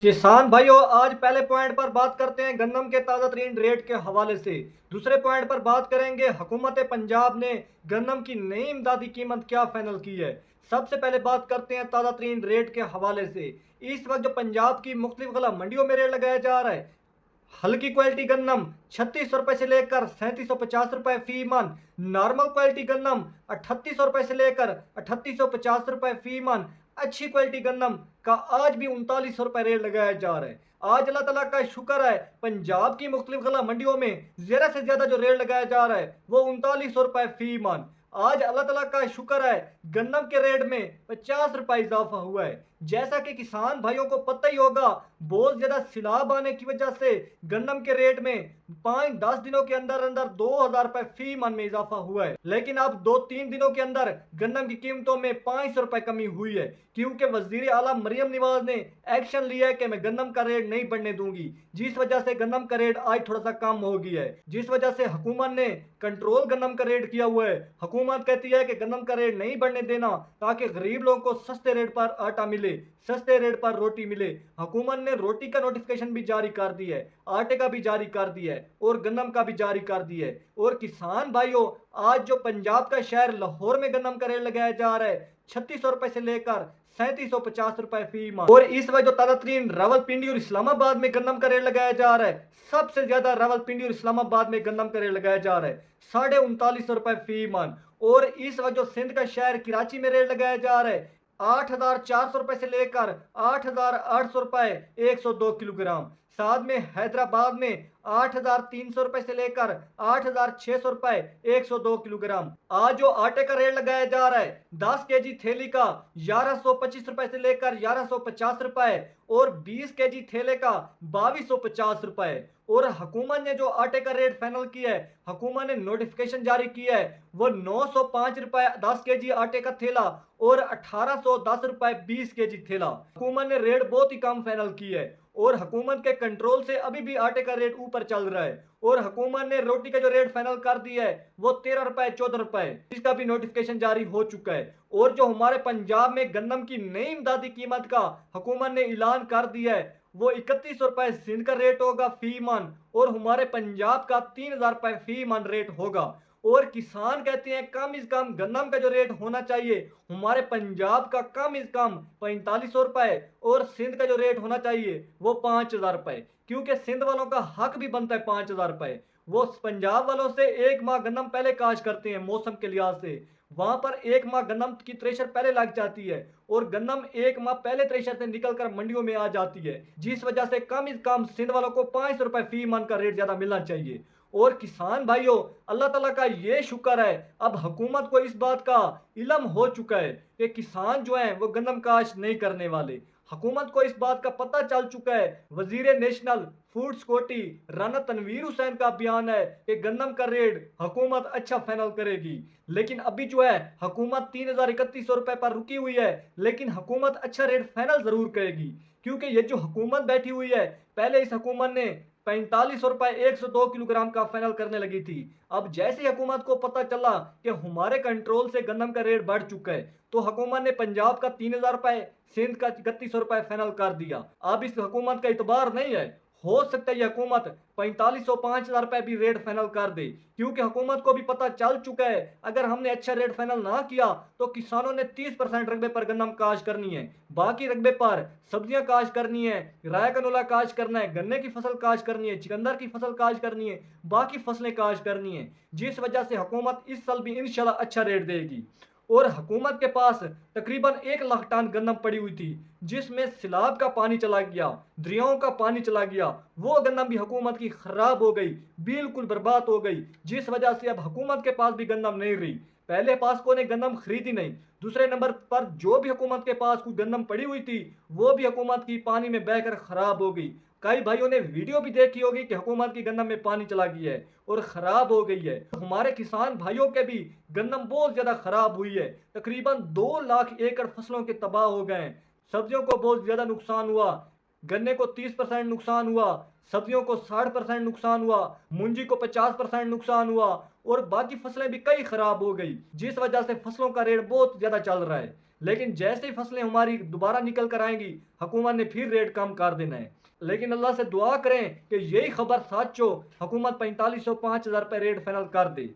किसान भाइयों, आज पहले पॉइंट पर बात करते हैं गन्नम के ताजा तरीन रेट के हवाले से। दूसरे पॉइंट पर बात करेंगे हुकूमत पंजाब ने गन्नम की नई इमदादी कीमत क्या फाइनल की है। सबसे पहले बात करते हैं ताजा तरीन रेट के हवाले से। इस वक्त जो पंजाब की मुख्तलिफ गला मंडियों में रेट लगाया जा रहा है, हल्की क्वालिटी गन्नम 3600 रुपए से लेकर 3750 रुपए फी मन। नॉर्मल क्वालिटी गन्नम 3800 रुपए से लेकर 3850 रुपए फी मन। अच्छी क्वालिटी गन्नम का आज भी 3900 रुपए रेट लगाया जा रहा है। आज अल्लाह ताला का शुक्र है, पंजाब की मुख्तलिफ गला मंडियों में ज्यादा से ज्यादा जो रेट लगाया जा रहा है वो 3900 रुपए फी मन। आज अल्लाह ताला का शुक्र है, गन्नम के रेट में 50 रुपए इजाफा हुआ है। जैसा कि किसान भाइयों को पता ही होगा, बहुत ज्यादा सैलाब आने की वजह से गन्नम के रेट में 5-10 दिनों के अंदर अंदर 2000 रुपए फी मन में इजाफा हुआ है। लेकिन अब 2-3 दिनों के अंदर गन्नम की कीमतों में 500 रुपए कमी हुई है, क्योंकि वजीर आला मरियम नवाज ने एक्शन लिया है कि मैं गन्नम का रेट नहीं बढ़ने दूंगी, जिस वजह से गन्नम का रेट आज थोड़ा सा कम हो गया है। जिस वजह से हुकूमत ने कंट्रोल गन्नम का रेट किया हुआ है। हुकूमत कहती है कि गन्नम का रेट नहीं बढ़ने देना, ताकि गरीब लोगों को सस्ते रेट पर आटा मिले, सस्ते रेट पर रोटी मिले। हुकूमत ने रोटी का नोटिफिकेशन भी जारी कर दिया है, आटे का भी जारी कर दिया है और गन्नम का भी जारी कर दिया है। और किसान भाइयों, आज जो पंजाब का शहर लाहौर में गन्नम का रेट लगाया जा रहा है 3600 रुपए से लेकर 3750 रुपए फी मन। और इस वक्त जो ताजा तरीन रावलपिंडी और इस्लामाबाद में गन्नम का रेट लगाया जा रहा है, सबसे ज्यादा रावलपिंडी और इस्लामाबाद में गन्नम का रेट लगाया जा रहा है 3950 रुपए फी मन। और इस वक्त जो सिंध का शहर कराची में रेट लगाया जा रहा है 8400 रुपए से लेकर 8800 रुपए 102 किलोग्राम। साथ में हैदराबाद में 8300 रुपए से लेकर 8600 रुपए 102 किलोग्राम। आज जो आटे का रेट लगाया जा रहा है 10 केजी थैली का 1125 रुपए से लेकर 1150 रुपए और 20 केजी थैले का 2250 रुपए। और हुकूमत ने जो आटे का रेट फाइनल किया है, हुकूमत ने नोटिफिकेशन जारी किया है, वो 905 रुपए 10 केजी आटे का थैला और 1810 रुपए 20 केजी थैला। हुकूमत ने रेट बहुत ही कम फाइनल किया है और हुकूमत के कंट्रोल से अभी भी आटे का रेट ऊपर चल रहा है। और हुकूमत ने रोटी का जो रेट फाइनल कर दिया है वो 13 रुपए 14 रुपए, इसका भी नोटिफिकेशन जारी हो चुका है। और जो हमारे पंजाब में गन्नम की नई इमदादी कीमत का हुकूमत ने ऐलान कर दिया है, वो 3100 रुपए सिंध का रेट होगा फी मन और हमारे पंजाब का 3000 रुपए फी मन रेट होगा। और किसान कहते हैं कम से कम गन्नम का जो रेट होना चाहिए हमारे पंजाब का कम से कम 4500 रुपए और सिंध का जो रेट होना चाहिए वो 5000 रुपए, क्योंकि सिंध वालों का हक भी बनता है 5000 रुपए। वो पंजाब वालों से एक माह गन्नम पहले काश करते हैं मौसम के लिहाज से, वहां पर एक माह गन्नम की थ्रेशर पहले लग जाती है और गन्नम एक माह पहले थ्रेशर से निकलकर मंडियों में आ जाती है, जिस वजह से कम से कम सिंध वालों को 500 रुपए फी मन का रेट ज्यादा मिलना चाहिए। और किसान भाइयों, अल्लाह ताला का ये शुक्र है, अब हुकूमत को इस बात का इल्म हो चुका है कि किसान जो हैं वो गन्नम काश नहीं करने वाले। हुकूमत को इस बात का पता चल चुका है। वजीर national food security Rana Tanveer Hussain का बयान है कि गन्नम का रेट हुकूमत अच्छा फाइनल करेगी। लेकिन अभी जो है हुकूमत 3100 रुपए पर रुकी हुई है, लेकिन हुकूमत अच्छा रेट फाइनल जरूर करेगी, क्योंकि ये जो हुकूमत बैठी हुई है, पहले इस हुकूमत ने 4500 रुपए 102 किलोग्राम का फाइनल करने लगी थी। अब जैसे हुकूमत को पता चला कि हमारे कंट्रोल से गन्नम का रेट बढ़ चुका है, तो हुकूमत ने पंजाब का 3000 रुपए, सिंध का 3100 रुपए फाइनल कर दिया। अब इस हुकूमत का इतबार नहीं है, हो सकता है ये हुकूमत 4500 5000 रुपए भी रेट फाइनल कर दे, क्योंकि हुकूमत को भी पता चल चुका है अगर हमने अच्छा रेट फाइनल ना किया तो किसानों ने 30% रकबे पर गन्नम काश करनी है, बाकी रकबे पर सब्जियां काश करनी है, राय कनोला काश करना है, गन्ने की फसल काश करनी है, चिकंदर की फसल काश करनी है, बाकी फसलें काश करनी है, जिस वजह से हुकूमत इस साल भी इंशाल्लाह अच्छा रेट देगी। और हुकूमत के पास तकरीबन 1 लाख टन गन्नम पड़ी हुई थी, जिसमें सैलाब का पानी चला गया, दरियाओं का पानी चला गया, वो गन्नम भी हुकूमत की खराब हो गई, बिल्कुल बर्बाद हो गई, जिस वजह से अब हुकूमत के पास भी गन्नम नहीं रही। पहले पासको ने गन्नम खरीदी नहीं, दूसरे नंबर पर जो भी हुकूमत के पास कोई गन्नम पड़ी हुई थी वो भी हुकूमत की पानी में बहकर खराब हो गई। कई भाइयों ने वीडियो भी देखी होगी कि हुकूमत की गन्नम में पानी चला गया है और खराब हो गई है। हमारे किसान भाइयों के भी गन्नम बहुत ज्यादा खराब हुई है, तकरीबन 2 लाख एकड़ फसलों के तबाह हो गए हैं। सब्जियों को बहुत ज्यादा नुकसान हुआ, गन्ने को 30% नुकसान हुआ, सब्जियों को 60% नुकसान हुआ, मुंजी को 50% नुकसान हुआ और बाकी फसलें भी कई खराब हो गई, जिस वजह से फसलों का रेट बहुत ज़्यादा चल रहा है। लेकिन जैसे ही फसलें हमारी दोबारा निकल कर आएंगी, हुकूमत ने फिर रेट कम कर देना है। लेकिन अल्लाह से दुआ करें कि यही खबर सच हो, हुकूमत 4500 5000 रुपये रेट फाइनल कर दे।